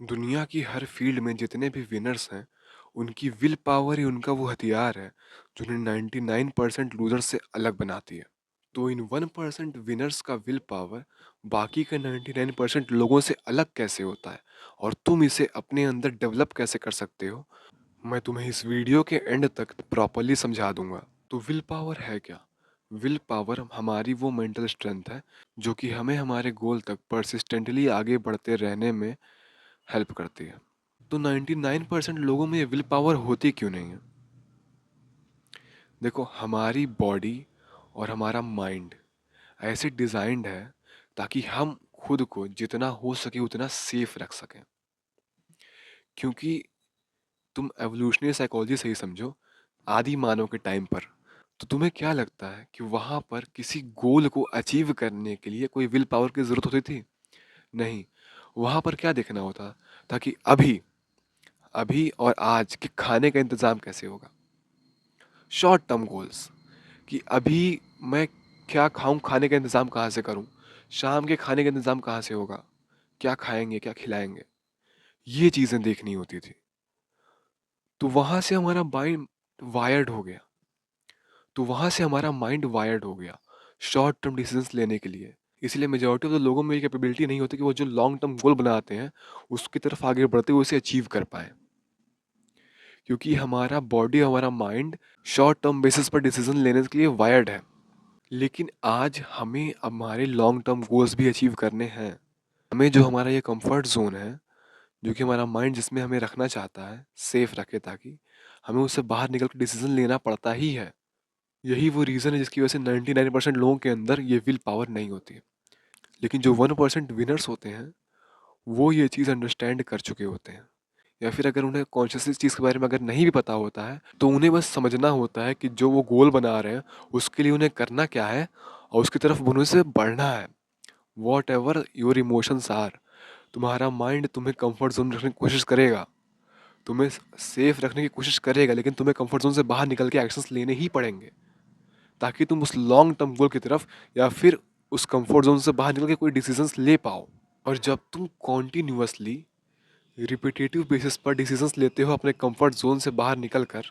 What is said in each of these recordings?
दुनिया की हर फील्ड में जितने भी विनर्स हैं, उनकी विल पावर ही उनका वो हथियार है, जो उन्हें 99% लूज़र से अलग बनाती है। तो इन 1% विनर्स का विल पावर बाकी के 99% लोगों से अलग कैसे होता है और तुम इसे अपने अंदर डेवलप कैसे कर सकते हो, मैं तुम्हें इस वीडियो के एंड तक प्रॉपर्ली समझा दूंगा। तो विल पावर है क्या? विल पावर हमारी वो मेंटल स्ट्रेंथ है जो कि हमें हमारे गोल तक परसिस्टेंटली आगे बढ़ते रहने में हेल्प करती है। तो 99% लोगों में ये विल पावर होती क्यों नहीं है? देखो, हमारी बॉडी और हमारा माइंड ऐसे डिजाइंड है ताकि हम खुद को जितना हो सके उतना सेफ रख सकें। क्योंकि तुम एवोल्यूशनरी साइकोलॉजी से ही समझो, आदि मानव के टाइम पर तो तुम्हें क्या लगता है कि वहां पर किसी गोल को अचीव करने के लिए कोई विल पावर की जरूरत होती थी? नहीं। वहां पर क्या देखना होता था कि अभी अभी और आज के खाने का इंतजाम कैसे होगा। शॉर्ट टर्म गोल्स कि अभी मैं क्या खाऊं, खाने का इंतजाम कहाँ से करूं, शाम के खाने का इंतजाम कहाँ से होगा, क्या खाएंगे, क्या खिलाएंगे, ये चीजें देखनी होती थी। तो वहां से हमारा माइंड वायर्ड हो गया। शॉर्ट टर्म डिसीजंस लेने के लिए। इसलिए मेजोरिटी ऑफ द लोगों में ये कैपेबिलिटी नहीं होती कि वो जो लॉन्ग टर्म गोल बनाते हैं उसकी तरफ आगे बढ़ते हुए उसे अचीव कर पाए। क्योंकि हमारा बॉडी, हमारा माइंड शॉर्ट टर्म बेसिस पर डिसीजन लेने के लिए वायर्ड है। लेकिन आज हमें हमारे लॉन्ग टर्म गोल्स भी अचीव करने हैं। हमें जो हमारा ये कंफर्ट जोन है, जो कि हमारा माइंड जिसमें हमें रखना चाहता है सेफ रखे, ताकि हमें उससे बाहर निकल कर डिसीजन लेना पड़ता ही है। यही वो रीज़न है जिसकी वजह से 99% लोगों के अंदर ये विल पावर नहीं होती है। लेकिन जो 1% विनर्स होते हैं, वो ये चीज़ अंडरस्टैंड कर चुके होते हैं। या फिर अगर उन्हें कॉन्शियसली इस चीज़ के बारे में अगर नहीं भी पता होता है, तो उन्हें बस समझना होता है कि जो वो गोल बना रहे हैं उसके लिए उन्हें करना क्या है और उसकी तरफ उन्हें से बढ़ना है। Whatever your emotions are, तुम्हारा माइंड तुम्हें कंफर्ट जोन में रखने की कोशिश करेगा, तुम्हें सेफ रखने की कोशिश करेगा, लेकिन तुम्हें कंफर्ट जोन से बाहर निकल के एक्शंस लेने ही पड़ेंगे ताकि तुम उस लॉन्ग टर्म गोल की तरफ या फिर उस कंफर्ट जोन से बाहर निकल के कोई डिसीजंस ले पाओ। और जब तुम कॉन्टिन्यूअसली रिपीटेटिव बेसिस पर डिसीजंस लेते हो अपने कंफर्ट जोन से बाहर निकल कर,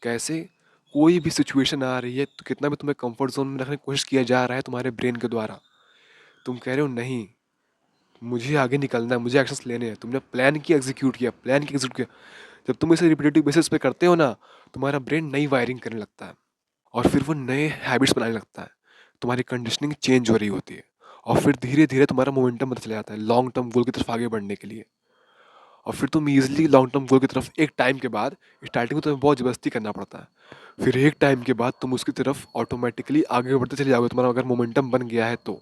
कैसे कोई भी सिचुएशन आ रही है तो कितना भी तुम्हें कंफर्ट जोन में रखने की कोशिश किया जा रहा है तुम्हारे ब्रेन के द्वारा, तुम कह रहे हो नहीं, मुझे आगे निकलना है, मुझे एक्शंस लेने हैं, तुमने प्लान की एग्जीक्यूट किया। जब तुम इसे रिपीटेटिव बेसिस पे करते हो ना, तुम्हारा ब्रेन नई वायरिंग करने लगता है और फिर वो नए हैबिट्स बनाने लगता है, तुम्हारी कंडीशनिंग चेंज हो रही होती है और फिर धीरे धीरे तुम्हारा मोमेंटम बनता चला जाता है लॉन्ग टर्म गोल की तरफ आगे बढ़ने के लिए। और फिर तुम इजीली लॉन्ग टर्म गोल की तरफ एक टाइम के बाद, स्टार्टिंग में तुम्हें बहुत ज़बरदस्ती करना पड़ता है, फिर एक टाइम के बाद तुम उसकी तरफ ऑटोमेटिकली आगे बढ़ते चले जाओगे, तुम्हारा अगर मोमेंटम बन गया है तो।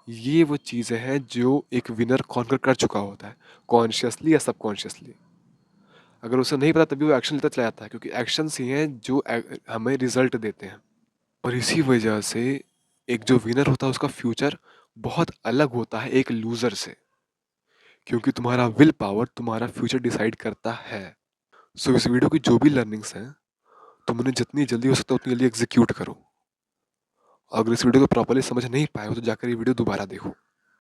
ये वो चीज़ें हैं जो एक विनर कॉन्कर कर चुका होता है, कॉन्शियसली या सबकॉन्शियसली। अगर उसे नहीं पता तभी वो एक्शन लेता चला जाता है, क्योंकि एक्शंस ही हैं जो हमें रिजल्ट देते हैं। और इसी वजह से एक जो विनर होता है उसका फ्यूचर बहुत अलग होता है एक लूजर से, क्योंकि तुम्हारा विल पावर तुम्हारा फ्यूचर डिसाइड करता है। सो इस वीडियो की जो भी लर्निंग्स हैं, तुम उन्हें जितनी जल्दी हो सकता है उतनी जल्दी एग्जीक्यूट करो। अगर इस वीडियो को प्रॉपर्ली समझ नहीं पाए हो तो जाकर ये वीडियो दोबारा देखो।